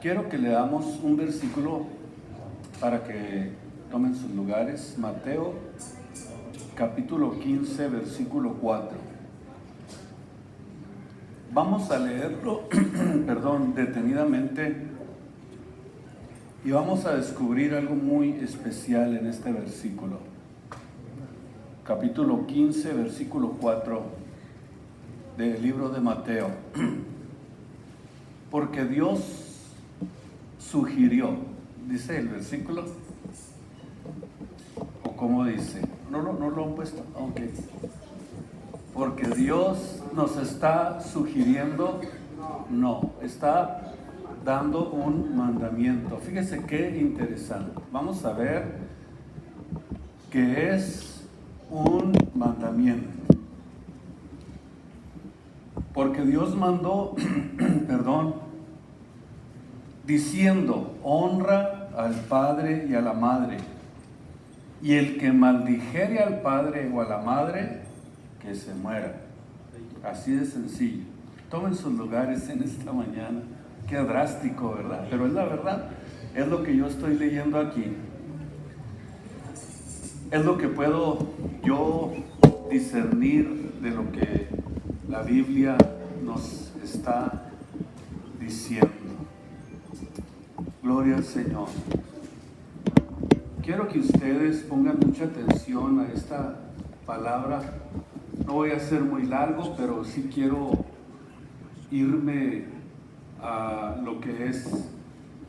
Quiero que leamos un versículo para que tomen sus lugares. Mateo capítulo 15, versículo 4. Vamos a leerlo, detenidamente, y vamos a descubrir algo muy especial en este versículo. Capítulo 15, versículo 4 del libro de Mateo. Porque Dios sugirió, dice el versículo, o como dice, no lo han puesto, ok. Porque Dios nos está sugiriendo, no, está dando un mandamiento. Fíjese qué interesante. Vamos a ver qué es un mandamiento. Porque Dios mandó, diciendo: honra al padre y a la madre, y el que maldijere al padre o a la madre, que se muera. Así de sencillo. Tomen sus lugares en esta mañana. Qué drástico, ¿verdad? Pero es la verdad. Es lo que yo estoy leyendo aquí. Es lo que puedo yo discernir de lo que la Biblia nos está diciendo. Gloria al Señor. Quiero que ustedes pongan mucha atención a esta palabra. No voy a ser muy largo, pero sí quiero irme a lo que es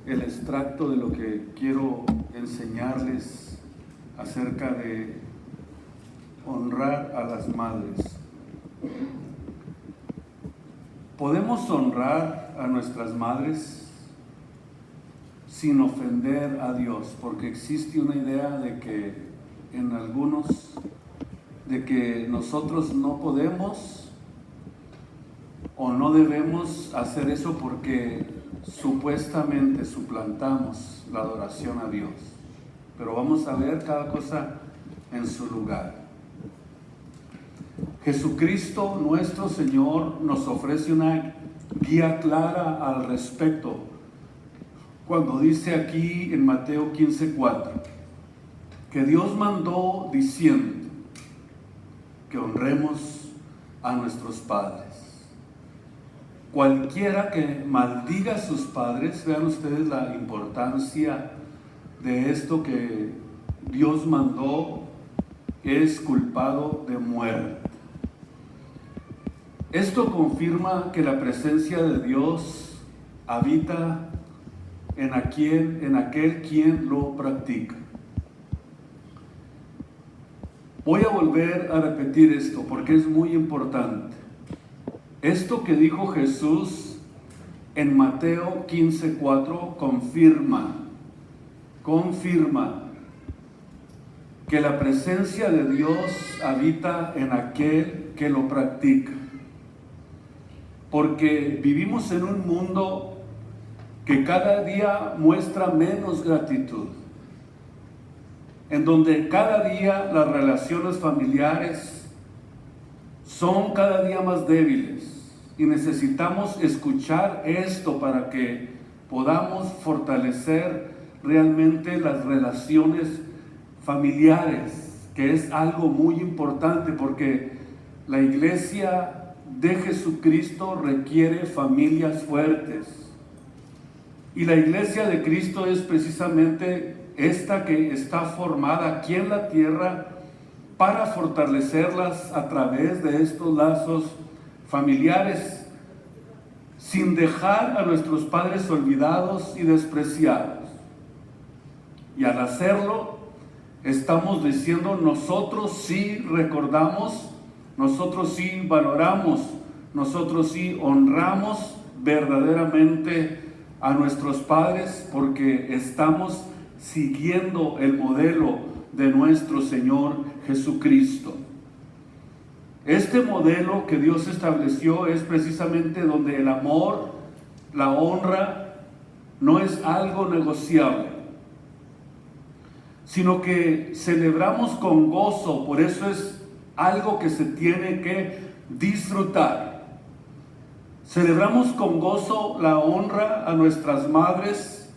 el extracto de lo que quiero enseñarles acerca de honrar a las madres. ¿Podemos honrar a nuestras madres sin ofender a Dios? Porque existe una idea de que en algunos, de que nosotros no podemos o no debemos hacer eso porque supuestamente suplantamos la adoración a Dios. Pero vamos a ver cada cosa en su lugar. Jesucristo, nuestro Señor, nos ofrece una guía clara al respecto cuando dice aquí en Mateo 15:4 que Dios mandó diciendo que honremos a nuestros padres. Cualquiera que maldiga a sus padres, vean ustedes la importancia de esto que Dios mandó, es culpado de muerte. Esto confirma que la presencia de Dios habita en aquel quien lo practica. Voy a volver a repetir esto porque es muy importante. Esto que dijo Jesús en Mateo 15:4 confirma que la presencia de Dios habita en aquel que lo practica. Porque vivimos en un mundo que cada día muestra menos gratitud, en donde cada día las relaciones familiares son cada día más débiles y necesitamos escuchar esto para que podamos fortalecer realmente las relaciones familiares, que es algo muy importante porque la iglesia de Jesucristo requiere familias fuertes. Y la iglesia de Cristo es precisamente esta que está formada aquí en la tierra para fortalecerlas a través de estos lazos familiares, sin dejar a nuestros padres olvidados y despreciados. Y al hacerlo, estamos diciendo: nosotros sí recordamos, nosotros sí valoramos, nosotros sí honramos verdaderamente a nuestros padres, porque estamos siguiendo el modelo de nuestro Señor Jesucristo. Este modelo que Dios estableció es precisamente donde el amor, la honra, no es algo negociable, sino que celebramos con gozo. Por eso es algo que se tiene que disfrutar. Celebramos con gozo la honra a nuestras madres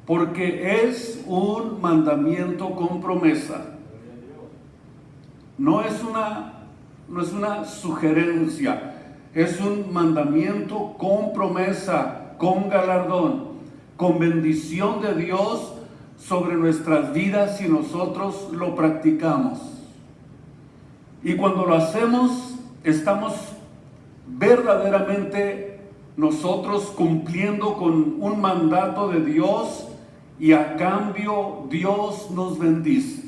porque es un mandamiento con promesa. No es una sugerencia, es un mandamiento con promesa, con galardón, con bendición de Dios sobre nuestras vidas si nosotros lo practicamos. Y cuando lo hacemos, estamos verdaderamente nosotros cumpliendo con un mandato de Dios, y a cambio Dios nos bendice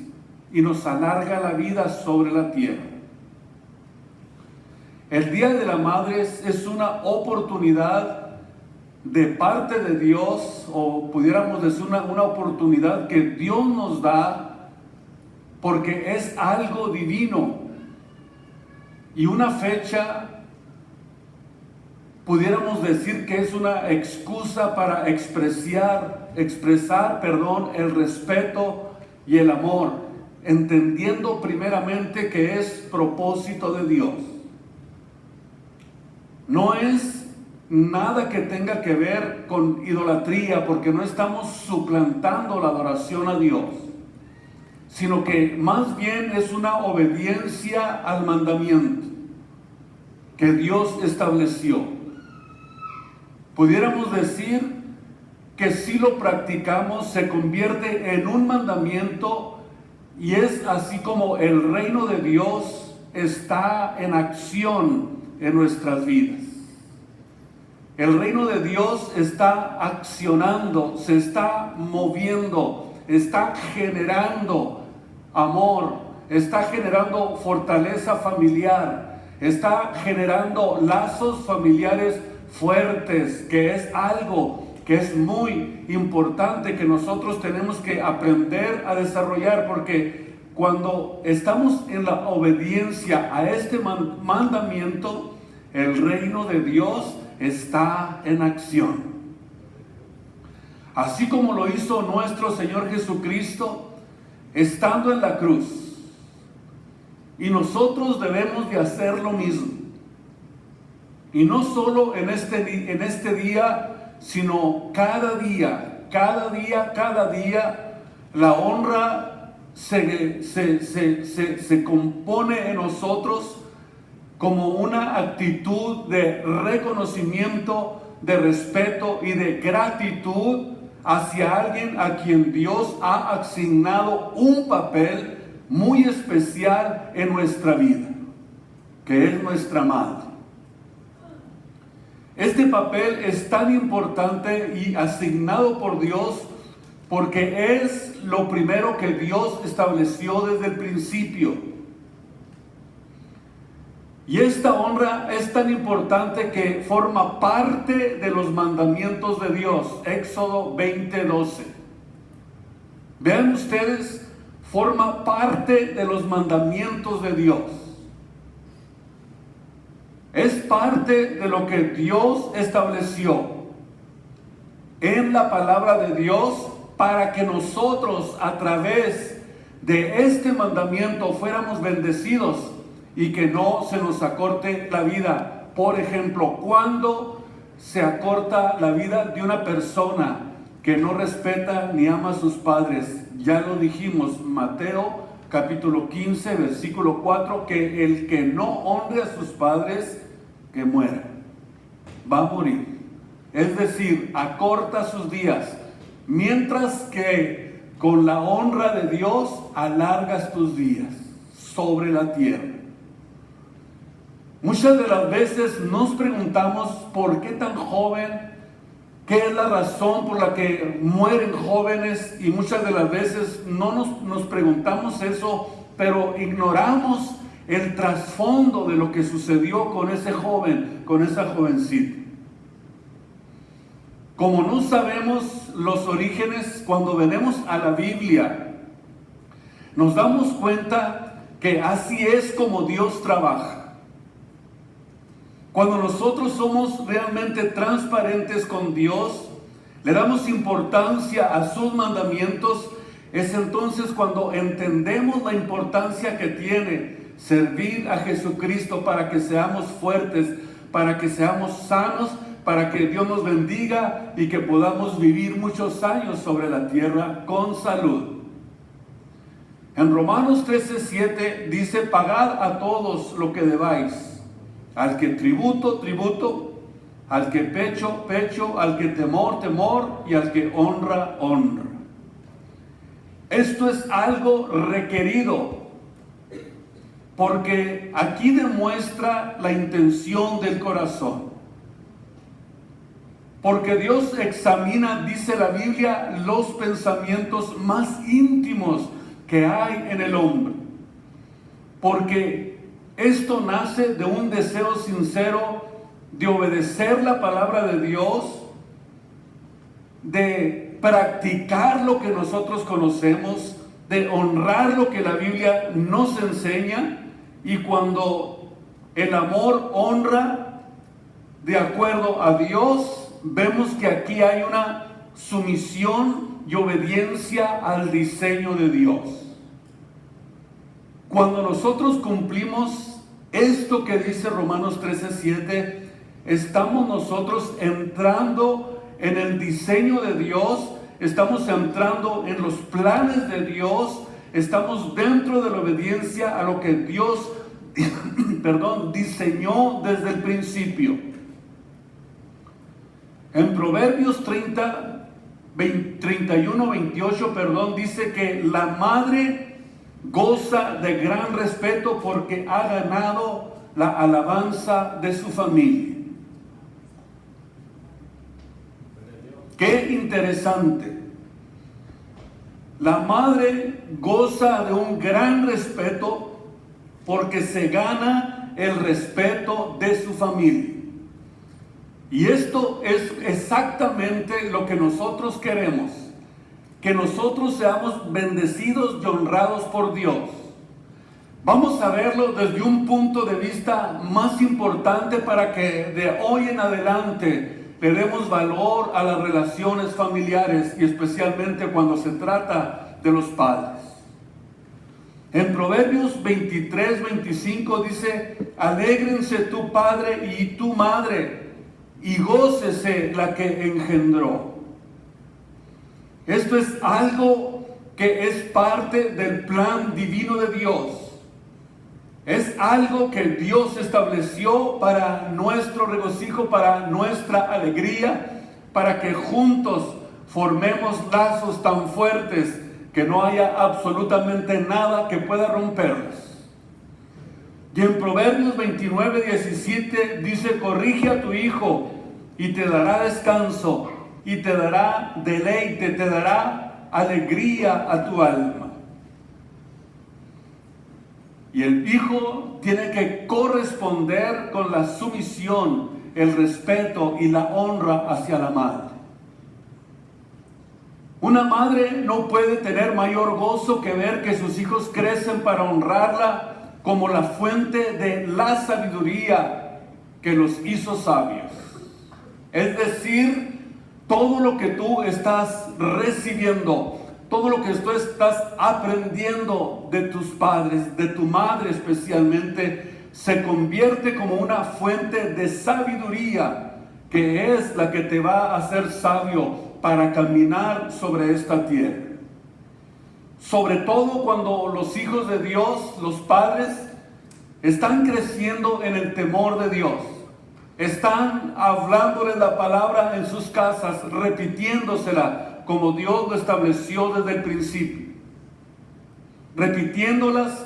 y nos alarga la vida sobre la tierra. El Día de la Madre es una oportunidad de parte de Dios, o pudiéramos decir una oportunidad que Dios nos da, porque es algo divino y una fecha, pudiéramos decir que es una excusa para expresar el respeto y el amor, entendiendo primeramente que es propósito de Dios. No es nada que tenga que ver con idolatría, porque no estamos suplantando la adoración a Dios, sino que más bien es una obediencia al mandamiento que Dios estableció. Pudiéramos decir que si lo practicamos se convierte en un mandamiento, y es así como el reino de Dios está en acción en nuestras vidas. El reino de Dios está accionando, se está moviendo, está generando amor, está generando fortaleza familiar, está generando lazos familiares fuertes, que es algo que es muy importante, que nosotros tenemos que aprender a desarrollar, porque cuando estamos en la obediencia a este mandamiento, el reino de Dios está en acción. Así como lo hizo nuestro Señor Jesucristo estando en la cruz, y nosotros debemos de hacer lo mismo. Y no solo en este día, sino cada día, la honra se compone en nosotros como una actitud de reconocimiento, de respeto y de gratitud hacia alguien a quien Dios ha asignado un papel muy especial en nuestra vida, que es nuestra madre. Este papel es tan importante y asignado por Dios porque es lo primero que Dios estableció desde el principio. Y esta honra es tan importante que forma parte de los mandamientos de Dios. Éxodo 20:12. Vean ustedes, forma parte de los mandamientos de Dios. Es parte de lo que Dios estableció en la palabra de Dios para que nosotros a través de este mandamiento fuéramos bendecidos y que no se nos acorte la vida. Por ejemplo, cuando se acorta la vida de una persona que no respeta ni ama a sus padres, ya lo dijimos, Mateo capítulo 15, versículo 4, que el que no honre a sus padres, que muera, va a morir. Es decir, acorta sus días, mientras que con la honra de Dios alargas tus días sobre la tierra. Muchas de las veces nos preguntamos por qué tan joven, qué es la razón por la que mueren jóvenes, y muchas de las veces no nos preguntamos eso, pero ignoramos el trasfondo de lo que sucedió con ese joven, con esa jovencita. Como no sabemos los orígenes, cuando venimos a la Biblia, nos damos cuenta que así es como Dios trabaja. Cuando nosotros somos realmente transparentes con Dios, le damos importancia a sus mandamientos, es entonces cuando entendemos la importancia que tiene servir a Jesucristo para que seamos fuertes, para que seamos sanos, para que Dios nos bendiga y que podamos vivir muchos años sobre la tierra con salud. En Romanos 13:7 dice: pagad a todos lo que debáis, al que tributo, tributo, al que pecho, pecho, al que temor, temor, y al que honra, honra. Esto es algo requerido, porque aquí demuestra la intención del corazón. Porque Dios examina, dice la Biblia, los pensamientos más íntimos que hay en el hombre. Porque esto nace de un deseo sincero de obedecer la palabra de Dios, de practicar lo que nosotros conocemos, de honrar lo que la Biblia nos enseña. Y cuando el amor honra de acuerdo a Dios, vemos que aquí hay una sumisión y obediencia al diseño de Dios. Cuando nosotros cumplimos esto que dice Romanos 13:7, estamos nosotros entrando en el diseño de Dios, estamos entrando en los planes de Dios, estamos dentro de la obediencia a lo que Dios diseñó desde el principio. En Proverbios 31:28, dice que la madre goza de gran respeto porque ha ganado la alabanza de su familia. Qué interesante. La madre goza de un gran respeto porque se gana el respeto de su familia. Y esto es exactamente lo que nosotros queremos, que nosotros seamos bendecidos y honrados por Dios. Vamos a verlo desde un punto de vista más importante para que de hoy en adelante le demos valor a las relaciones familiares y especialmente cuando se trata de los padres. En Proverbios 23:25 dice: alégrense tu padre y tu madre, y gócese la que engendró. Esto es algo que es parte del plan divino de Dios. Es algo que Dios estableció para nuestro regocijo, para nuestra alegría, para que juntos formemos lazos tan fuertes que no haya absolutamente nada que pueda romperlos. Y en Proverbios 29:17 dice: corrige a tu hijo y te dará descanso, y te dará deleite, te dará alegría a tu alma. Y el hijo tiene que corresponder con la sumisión, el respeto y la honra hacia la madre. Una madre no puede tener mayor gozo que ver que sus hijos crecen para honrarla como la fuente de la sabiduría que los hizo sabios. Es decir, todo lo que tú estás recibiendo, todo lo que tú estás aprendiendo de tus padres, de tu madre especialmente, se convierte como una fuente de sabiduría que es la que te va a hacer sabio para caminar sobre esta tierra. Sobre todo cuando los hijos de Dios, los padres, están creciendo en el temor de Dios. Están hablándole la palabra en sus casas, repitiéndosela como Dios lo estableció desde el principio. Repitiéndolas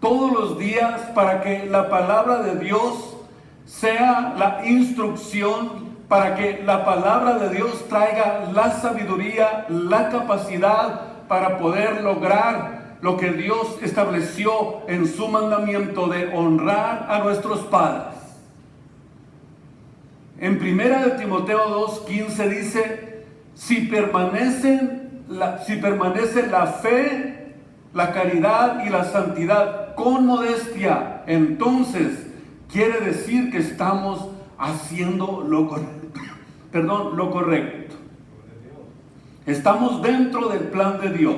todos los días para que la palabra de Dios sea la instrucción, para que la palabra de Dios traiga la sabiduría, la capacidad para poder lograr lo que Dios estableció en su mandamiento de honrar a nuestros padres. En 1 Timoteo 2:15 dice: si permanece la fe, la caridad y la santidad con modestia, entonces quiere decir que estamos haciendo lo correcto. Estamos dentro del plan de Dios.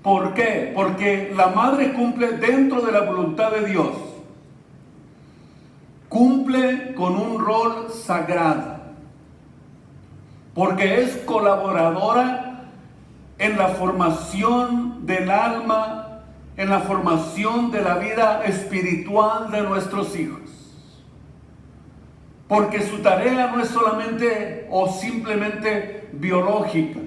¿Por qué? Porque la madre cumple dentro de la voluntad de Dios. cumple con un rol sagrado, porque es colaboradora en la formación del alma, en la formación de la vida espiritual de nuestros hijos. Porque su tarea no es solamente o simplemente biológica,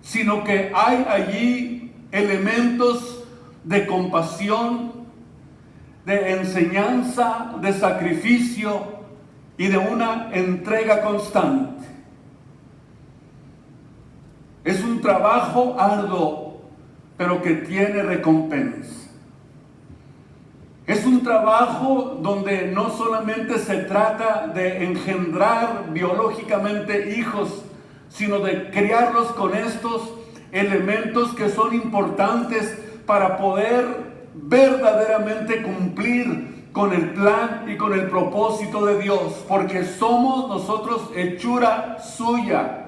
sino que hay allí elementos de compasión, de enseñanza, de sacrificio y de una entrega constante. Es un trabajo arduo, pero que tiene recompensa. Es un trabajo donde no solamente se trata de engendrar biológicamente hijos, sino de criarlos con estos elementos que son importantes para poder verdaderamente cumplir con el plan y con el propósito de Dios, porque somos nosotros hechura suya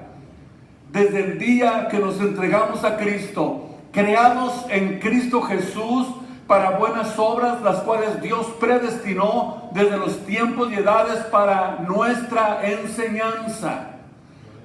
desde el día que nos entregamos a Cristo, creados en Cristo Jesús para buenas obras, las cuales Dios predestinó desde los tiempos y edades para nuestra enseñanza,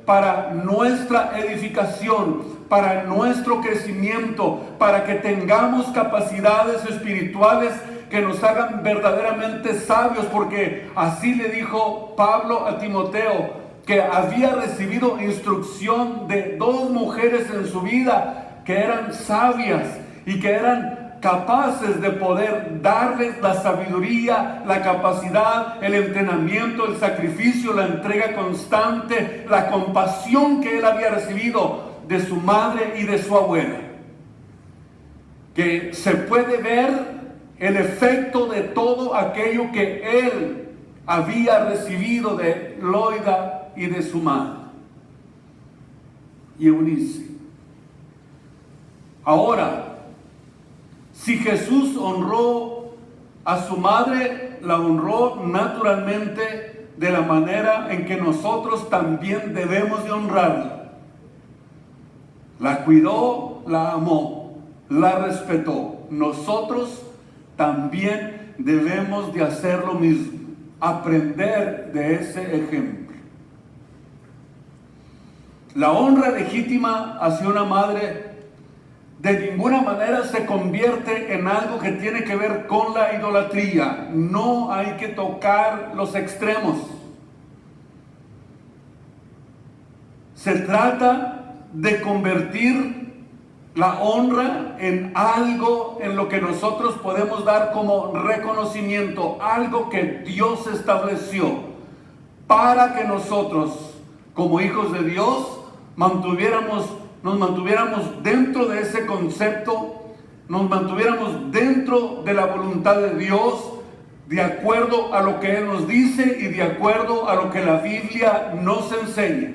para nuestra edificación, para nuestro crecimiento, para que tengamos capacidades espirituales que nos hagan verdaderamente sabios, porque así le dijo Pablo a Timoteo, que había recibido instrucción de 2 mujeres en su vida que eran sabias y que eran capaces de poder darles la sabiduría, la capacidad, el entrenamiento, el sacrificio, la entrega constante, la compasión que él había recibido de su madre y de su abuela. Que se puede ver el efecto de todo aquello que él había recibido de Loida y de su madre y Eunice. Ahora, si Jesús honró a su madre, la honró naturalmente de la manera en que nosotros también debemos de honrarla. La cuidó, la amó, la respetó. Nosotros también debemos de hacer lo mismo, aprender de ese ejemplo. La honra legítima hacia una madre de ninguna manera se convierte en algo que tiene que ver con la idolatría. No hay que tocar los extremos. Se trata de convertir la honra en algo en lo que nosotros podemos dar como reconocimiento, algo que Dios estableció para que nosotros, como hijos de Dios, nos mantuviéramos dentro de ese concepto, nos mantuviéramos dentro de la voluntad de Dios, de acuerdo a lo que Él nos dice y de acuerdo a lo que la Biblia nos enseña.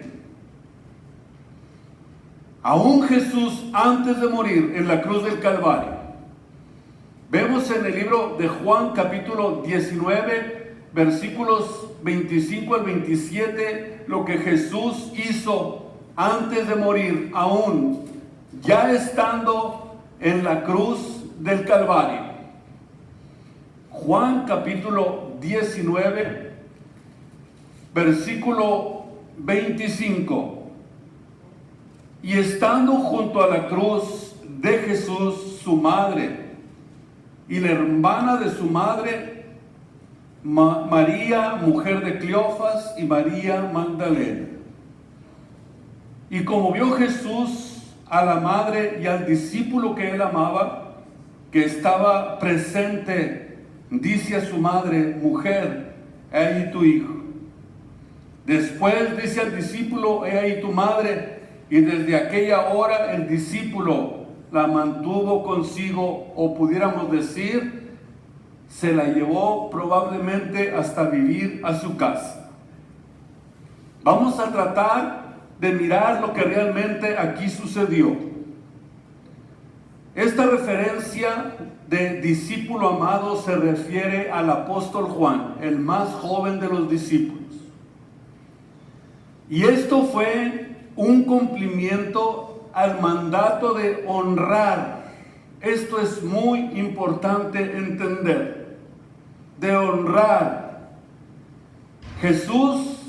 Aún Jesús, antes de morir en la cruz del Calvario, vemos en el libro de Juan capítulo 19, versículos 25 al 27, lo que Jesús hizo antes de morir, aún ya estando en la cruz del Calvario. Juan capítulo 19, versículo 25. Y estando junto a la cruz de Jesús, su madre, y la hermana de su madre, María, mujer de Cleofas, y María Magdalena. Y como vio Jesús a la madre y al discípulo que él amaba, que estaba presente, dice a su madre: mujer, he ahí tu hijo. Después dice al discípulo: he ahí tu madre. Y desde aquella hora el discípulo la mantuvo consigo, o pudiéramos decir, se la llevó probablemente hasta vivir a su casa. Vamos a tratar de mirar lo que realmente aquí sucedió. Esta referencia de discípulo amado se refiere al apóstol Juan, el más joven de los discípulos. Y esto fue un cumplimiento al mandato de honrar. Esto es muy importante entender. de honrar. Jesús,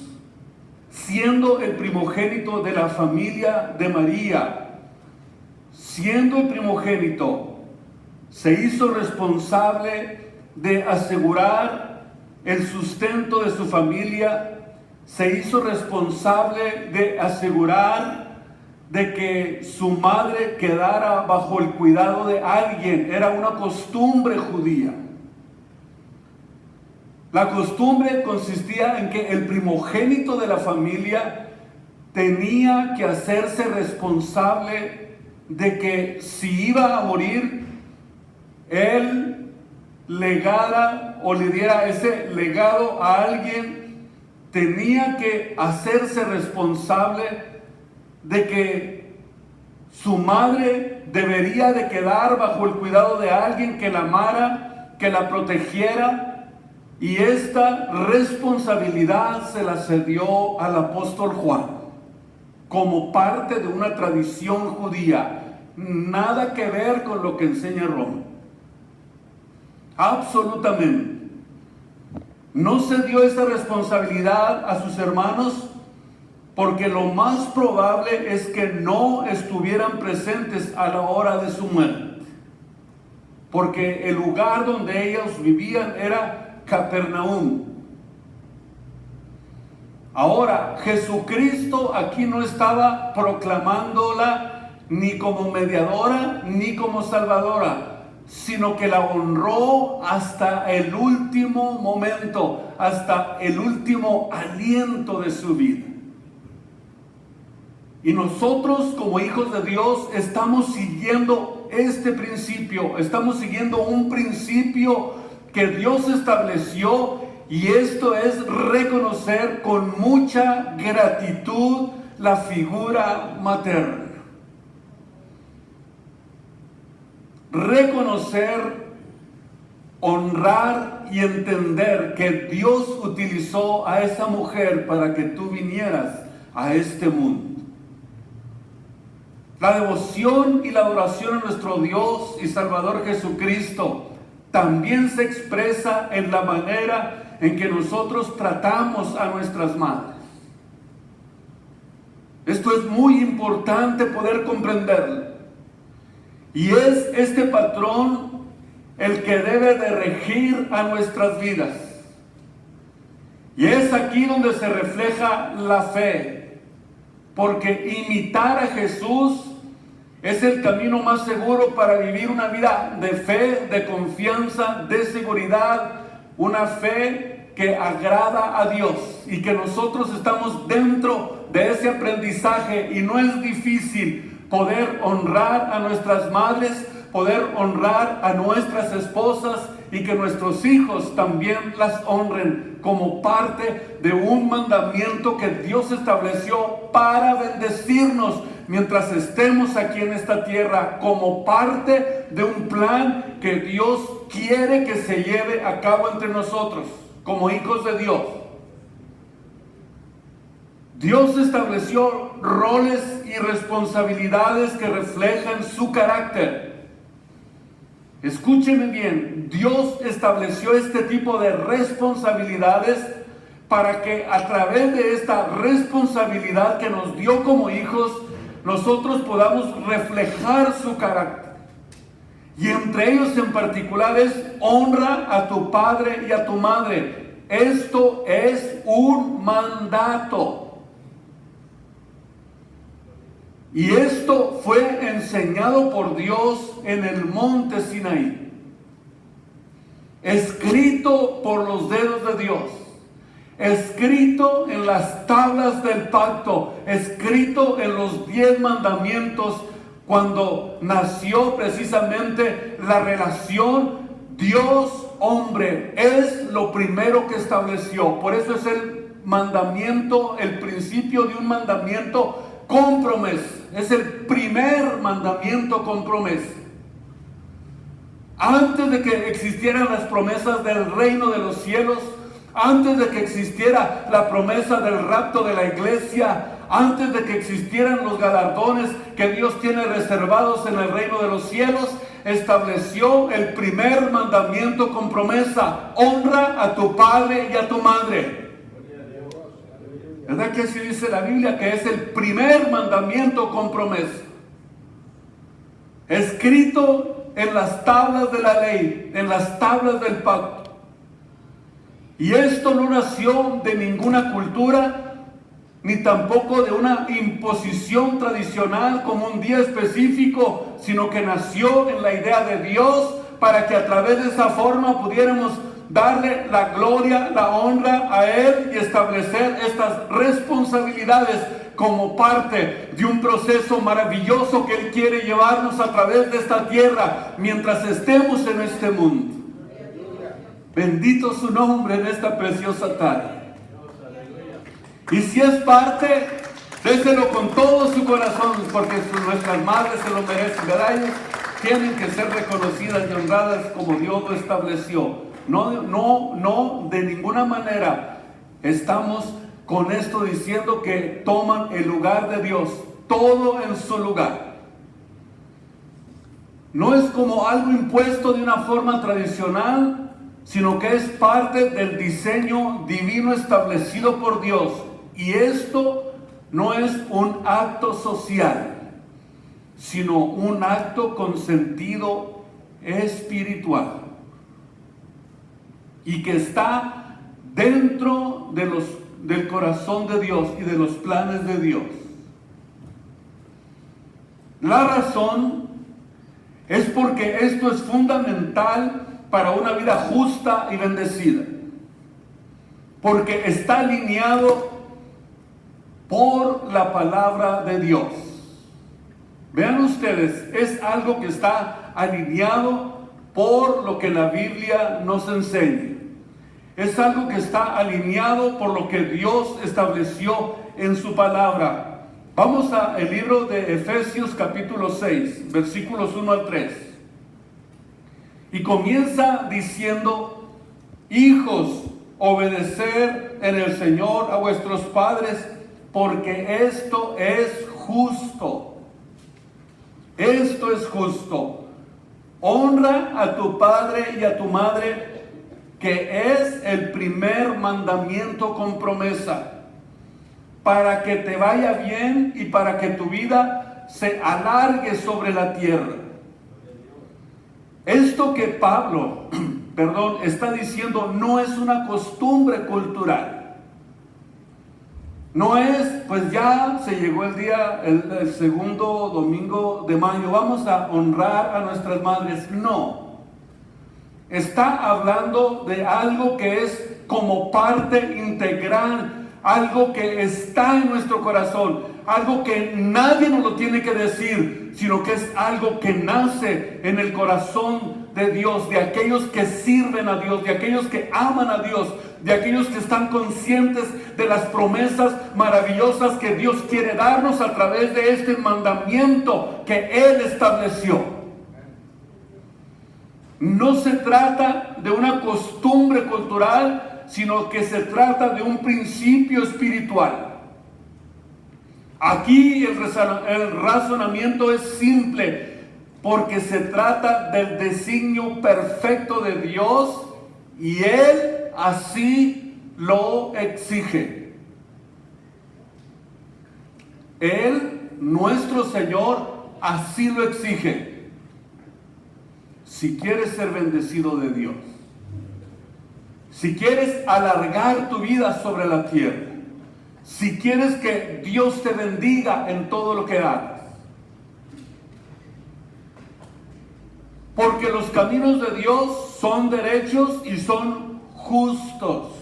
siendo el primogénito de la familia de María, siendo el primogénito, se hizo responsable de asegurar el sustento de su familia, se hizo responsable de asegurar de que su madre quedara bajo el cuidado de alguien. Era una costumbre judía. La costumbre consistía en que el primogénito de la familia tenía que hacerse responsable de que si iba a morir, él legara o le diera ese legado a alguien. Tenía que hacerse responsable de que su madre debería de quedar bajo el cuidado de alguien que la amara, que la protegiera. Y esta responsabilidad se la cedió al apóstol Juan como parte de una tradición judía. Nada que ver con lo que enseña Roma. Absolutamente. No se dio esa responsabilidad a sus hermanos porque lo más probable es que no estuvieran presentes a la hora de su muerte. Porque el lugar donde ellos vivían era Capernaum. Ahora, Jesucristo aquí no estaba proclamándola ni como mediadora ni como salvadora, sino que la honró hasta el último momento, hasta el último aliento de su vida. Y nosotros como hijos de Dios estamos siguiendo este principio, estamos siguiendo un principio que Dios estableció, y esto es reconocer con mucha gratitud la figura materna. Reconocer, honrar y entender que Dios utilizó a esa mujer para que tú vinieras a este mundo. La devoción y la adoración a nuestro Dios y Salvador Jesucristo también se expresa en la manera en que nosotros tratamos a nuestras madres. Esto es muy importante poder comprenderlo. Y es este patrón el que debe de regir a nuestras vidas. Y es aquí donde se refleja la fe. Porque imitar a Jesús es el camino más seguro para vivir una vida de fe, de confianza, de seguridad, una fe que agrada a Dios y que nosotros estamos dentro de ese aprendizaje, y no es difícil poder honrar a nuestras madres, poder honrar a nuestras esposas y que nuestros hijos también las honren como parte de un mandamiento que Dios estableció para bendecirnos mientras estemos aquí en esta tierra, como parte de un plan que Dios quiere que se lleve a cabo entre nosotros, como hijos de Dios. Dios estableció roles y responsabilidades que reflejan su carácter. Escúcheme bien, Dios estableció este tipo de responsabilidades para que a través de esta responsabilidad que nos dio como hijos, nosotros podamos reflejar su carácter. Y entre ellos en particular es: honra a tu padre y a tu madre. Esto es un mandato. Y esto fue enseñado por Dios en el monte Sinaí, escrito por los dedos de Dios, escrito en las tablas del pacto, escrito en los 10 mandamientos, cuando nació precisamente la relación Dios-hombre. Es lo primero que estableció. Por eso es el mandamiento, el principio de un mandamiento con promesa. Es el primer mandamiento con promesa. Antes de que existieran las promesas del reino de los cielos, antes de que existiera la promesa del rapto de la iglesia, antes de que existieran los galardones que Dios tiene reservados en el reino de los cielos, estableció el primer mandamiento con promesa: honra a tu padre y a tu madre. ¿Verdad que así dice la Biblia? Que es el primer mandamiento con promesa, escrito en las tablas de la ley, en las tablas del pacto. Y esto no nació de ninguna cultura, ni tampoco de una imposición tradicional como un día específico, sino que nació en la idea de Dios para que a través de esa forma pudiéramos darle la gloria, la honra a Él y establecer estas responsabilidades como parte de un proceso maravilloso que Él quiere llevarnos a través de esta tierra mientras estemos en este mundo. Bendito su nombre en esta preciosa tarde. Y si es parte, déselo con todo su corazón, porque nuestras madres se lo merecen, ¿verdad? Ellas tienen que ser reconocidas y honradas como Dios lo estableció. No, de ninguna manera estamos con esto diciendo que toman el lugar de Dios, todo en su lugar. No es como algo impuesto de una forma tradicional, sino que es parte del diseño divino establecido por Dios. Y esto no es un acto social, sino un acto con sentido espiritual. Y que está dentro del corazón de Dios y de los planes de Dios. La razón es porque esto es fundamental para una vida justa y bendecida. Porque está alineado por la palabra de Dios. Vean ustedes, es algo que está alineado por lo que la Biblia nos enseña. Es algo que está alineado por lo que Dios estableció en su palabra. Vamos al libro de Efesios capítulo 6, versículos 1 al 3. Y comienza diciendo: hijos, obedecer en el Señor a vuestros padres, porque esto es justo. Esto es justo. Honra a tu padre y a tu madre, que es el primer mandamiento con promesa, para que te vaya bien y para que tu vida se alargue sobre la tierra. Esto que Pablo, está diciendo no es una costumbre cultural. No es, pues ya se llegó el día, el segundo domingo de mayo, vamos a honrar a nuestras madres. No. Está hablando de algo que es como parte integral, algo que está en nuestro corazón, algo que nadie nos lo tiene que decir, sino que es algo que nace en el corazón de Dios, de aquellos que sirven a Dios, de aquellos que aman a Dios, de aquellos que están conscientes de las promesas maravillosas que Dios quiere darnos a través de este mandamiento que Él estableció. No se trata de una costumbre cultural, sino que se trata de un principio espiritual. Aquí el razonamiento es simple, porque se trata del designio perfecto de Dios y Él así lo exige. Él, nuestro Señor, así lo exige. Si quieres ser bendecido de Dios, si quieres alargar tu vida sobre la tierra, si quieres que Dios te bendiga en todo lo que hagas, porque los caminos de Dios son derechos y son justos.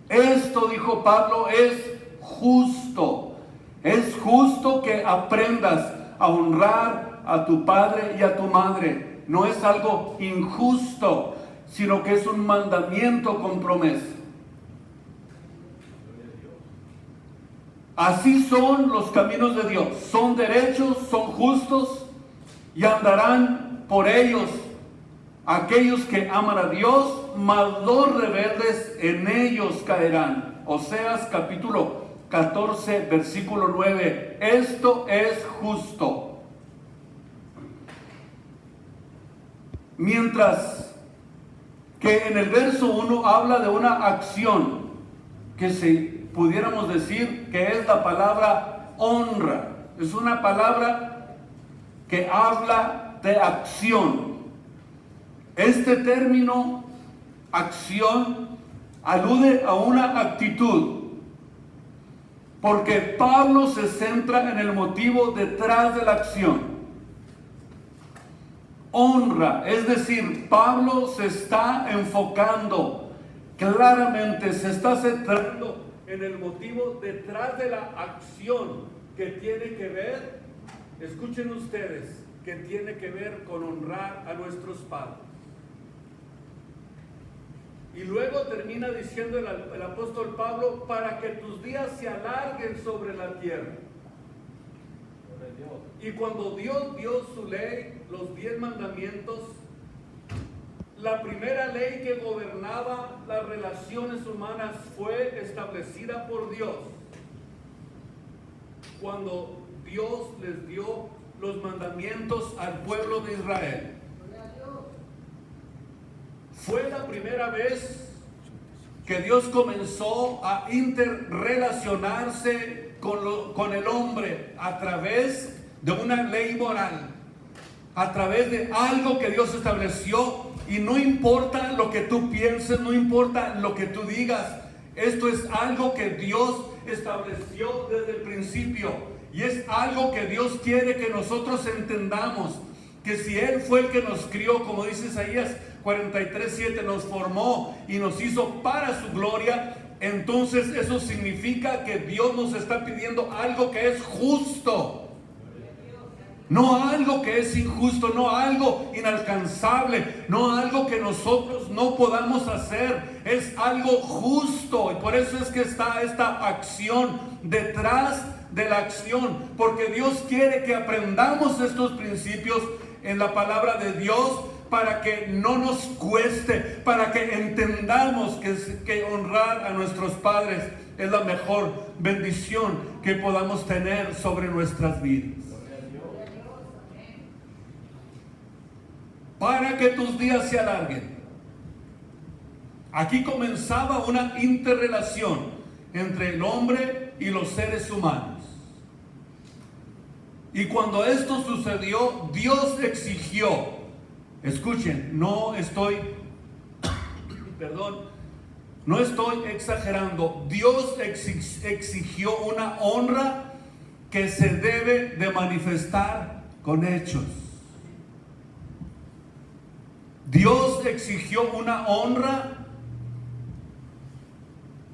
Esto, dijo Pablo, es justo. Es justo que aprendas a honrar a tu padre y a tu madre. No es algo injusto, sino que es un mandamiento con promesa. Así son los caminos de Dios. Son derechos, son justos y andarán por ellos aquellos que aman a Dios, mas los rebeldes en ellos caerán. Oseas capítulo 14, versículo 9. Esto es justo. Mientras que en el verso 1 habla de una acción que pudiéramos decir que es la palabra honra. Es una palabra que habla de acción. Este término, acción, alude a una actitud, porque Pablo se centra en el motivo detrás de la acción. Honra, es decir, Pablo se está enfocando claramente, se está centrando en el motivo detrás de la acción que tiene que ver, escuchen ustedes, que tiene que ver con honrar a nuestros padres. Y luego termina diciendo el apóstol Pablo, para que tus días se alarguen sobre la tierra. Y cuando Dios dio su ley, los 10 mandamientos, la primera ley que gobernaba las relaciones humanas fue establecida por Dios. Cuando Dios les dio los mandamientos al pueblo de Israel. Fue la primera vez que Dios comenzó a interrelacionarse con el hombre a través de una ley moral, a través de algo que Dios estableció. Y no importa lo que tú pienses, no importa lo que tú digas, esto es algo que Dios estableció desde el principio, y es algo que Dios quiere que nosotros entendamos, que si Él fue el que nos crió, como dice Isaías 43:7, nos formó y nos hizo para su gloria, entonces eso significa que Dios nos está pidiendo algo que es justo. No algo que es injusto, no algo inalcanzable, no algo que nosotros no podamos hacer, es algo justo. Y por eso es que está esta acción detrás de la acción, porque Dios quiere que aprendamos estos principios en la palabra de Dios, para que no nos cueste, para que entendamos que honrar a nuestros padres es la mejor bendición que podamos tener sobre nuestras vidas. Para que tus días se alarguen. Aquí comenzaba una interrelación entre el hombre y los seres humanos. Y cuando esto sucedió, Dios exigió, escuchen, no estoy exagerando, Dios exigió una honra que se debe de manifestar con hechos. Dios exigió una honra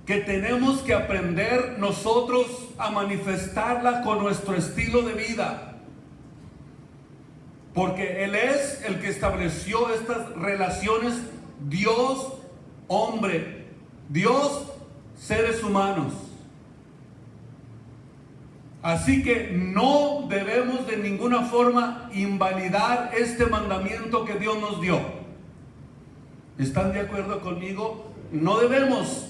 que tenemos que aprender nosotros a manifestarla con nuestro estilo de vida. Porque Él es el que estableció estas relaciones, Dios, hombre, Dios, seres humanos. Así que no debemos de ninguna forma invalidar este mandamiento que Dios nos dio. ¿Están de acuerdo conmigo? No debemos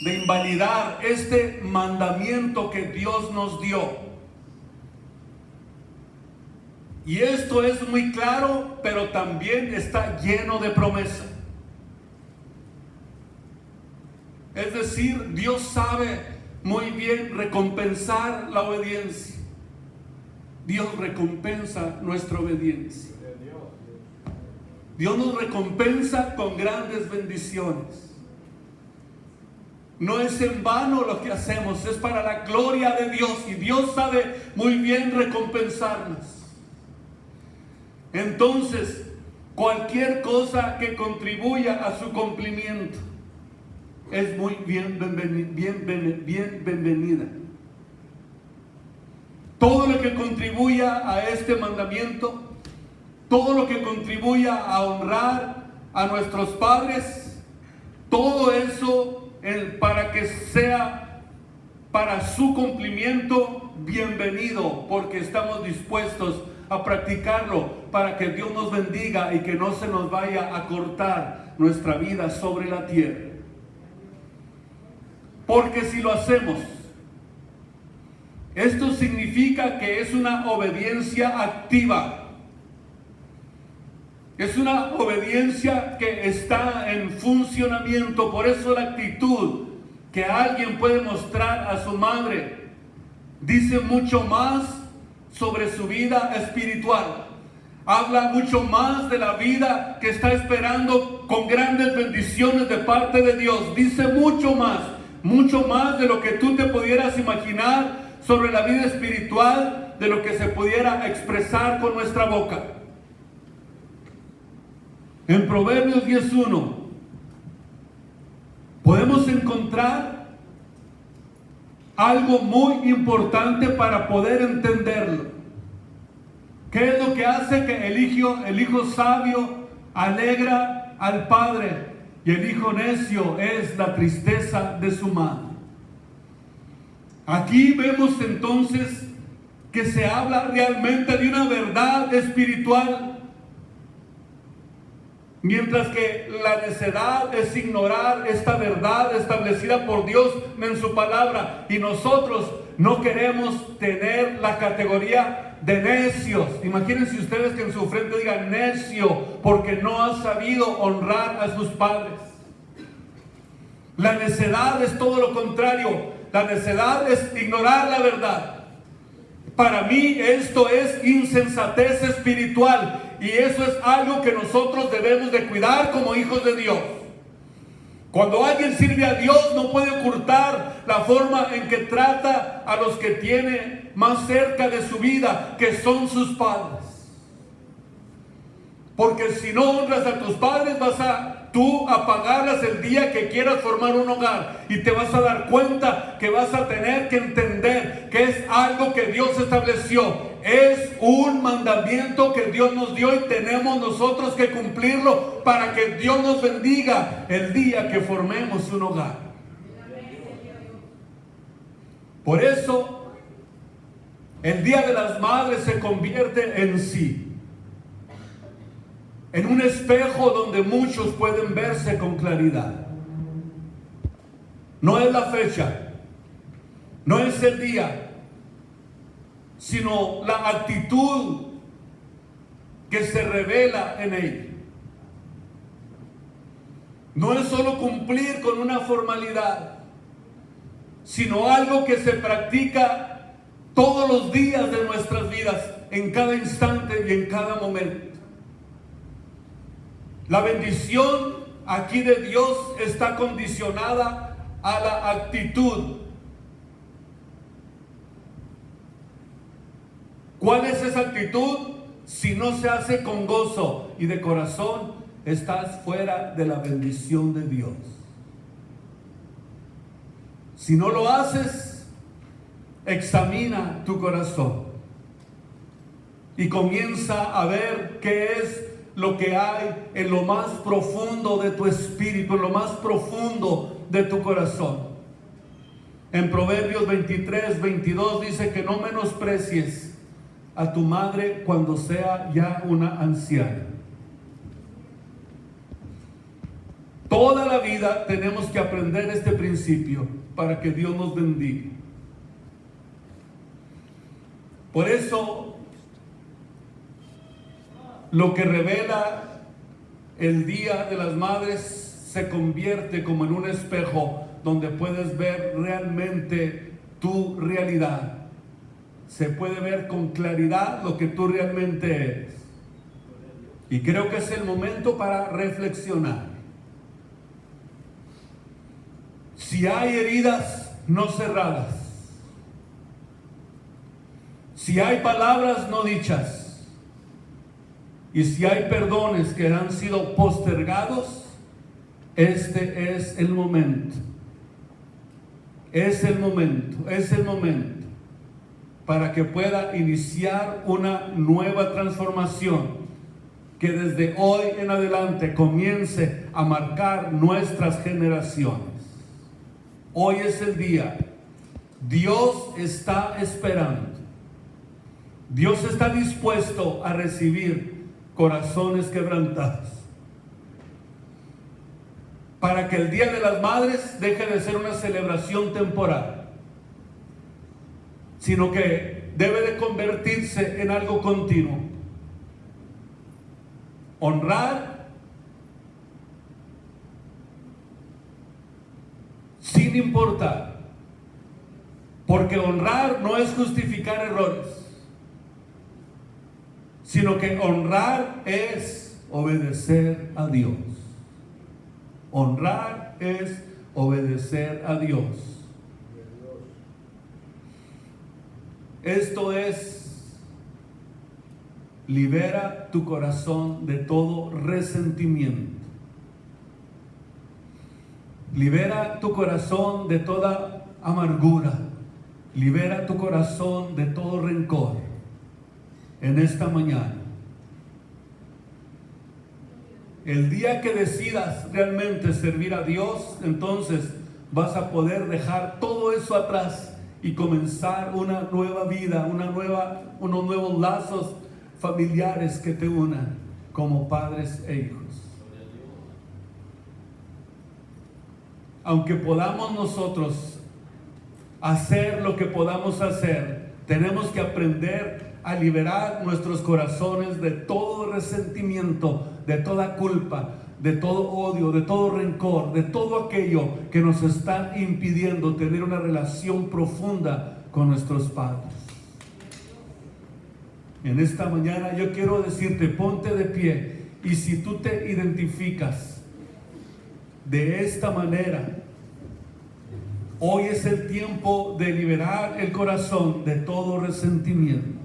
de invalidar este mandamiento que Dios nos dio. Y esto es muy claro, pero también está lleno de promesa. Es decir, Dios sabe muy bien recompensar la obediencia. Dios recompensa nuestra obediencia. Dios nos recompensa con grandes bendiciones. No es en vano lo que hacemos, es para la gloria de Dios, y Dios sabe muy bien recompensarnos. Entonces, cualquier cosa que contribuya a su cumplimiento es muy bienvenida. Todo lo que contribuya a este mandamiento, todo lo que contribuya a honrar a nuestros padres, todo eso para que sea para su cumplimiento, bienvenido, porque estamos dispuestos a practicarlo para que Dios nos bendiga y que no se nos vaya a cortar nuestra vida sobre la tierra. Porque si lo hacemos, esto significa que es una obediencia activa. Es una obediencia que está en funcionamiento. Por eso la actitud que alguien puede mostrar a su madre dice mucho más sobre su vida espiritual. Habla mucho más de la vida que está esperando con grandes bendiciones de parte de Dios. Dice mucho más de lo que tú te pudieras imaginar sobre la vida espiritual, de lo que se pudiera expresar con nuestra boca. En Proverbios 10:1 podemos encontrar algo muy importante para poder entenderlo. ¿Qué es lo que hace que el hijo sabio alegra al padre y el hijo necio es la tristeza de su madre? Aquí vemos entonces que se habla realmente de una verdad espiritual. Mientras que la necedad es ignorar esta verdad establecida por Dios en su palabra. Y nosotros no queremos tener la categoría de necios. Imagínense ustedes que en su frente digan necio porque no ha sabido honrar a sus padres. La necedad es todo lo contrario. La necedad es ignorar la verdad. Para mí esto es insensatez espiritual. Y eso es algo que nosotros debemos de cuidar como hijos de Dios. Cuando alguien sirve a Dios, no puede ocultar la forma en que trata a los que tiene más cerca de su vida, que son sus padres. Porque si no honras a tus padres, vas a tú apagarlas el día que quieras formar un hogar. Y te vas a dar cuenta que vas a tener que entender que es algo que Dios estableció. Es un mandamiento que Dios nos dio y tenemos nosotros que cumplirlo para que Dios nos bendiga el día que formemos un hogar. Por eso, el Día de las Madres se convierte en sí en un espejo donde muchos pueden verse con claridad. No es la fecha, no es el día, sino la actitud que se revela en ella. No es solo cumplir con una formalidad, sino algo que se practica todos los días de nuestras vidas, en cada instante y en cada momento. La bendición aquí de Dios está condicionada a la actitud. ¿Cuál es esa actitud? Si no se hace con gozo y de corazón, estás fuera de la bendición de Dios. Si no lo haces, examina tu corazón y comienza a ver qué es lo que hay en lo más profundo de tu espíritu, en lo más profundo de tu corazón. En Proverbios 23:22 dice que no menosprecies a tu madre cuando sea ya una anciana. Toda la vida tenemos que aprender este principio para que Dios nos bendiga. Por eso, lo que revela el Día de las Madres se convierte como en un espejo donde puedes ver realmente tu realidad. Se puede ver con claridad lo que tú realmente eres. Y creo que es el momento para reflexionar. Si hay heridas no cerradas, si hay palabras no dichas, y si hay perdones que han sido postergados, este es el momento. Es el momento para que pueda iniciar una nueva transformación que desde hoy en adelante comience a marcar nuestras generaciones. Hoy es el día. Dios está esperando. Dios está dispuesto a recibir corazones quebrantados, para que el Día de las Madres deje de ser una celebración temporal, sino que debe de convertirse en algo continuo. honrar sin importar, porque honrar no es justificar errores, sino que honrar es obedecer a Dios. Honrar es obedecer a Dios. Esto es, libera tu corazón de todo resentimiento. Libera tu corazón de toda amargura. Libera tu corazón de todo rencor en esta mañana. El día que decidas realmente servir a Dios, entonces vas a poder dejar todo eso atrás y comenzar una nueva vida, unos nuevos lazos familiares que te unan como padres e hijos. Aunque podamos nosotros hacer lo que podamos hacer, tenemos que aprender a liberar nuestros corazones de todo resentimiento, de toda culpa, de todo odio, de todo rencor, de todo aquello que nos está impidiendo tener una relación profunda con nuestros padres. En esta mañana yo quiero decirte, ponte de pie, y si tú te identificas de esta manera, hoy es el tiempo de liberar el corazón de todo resentimiento.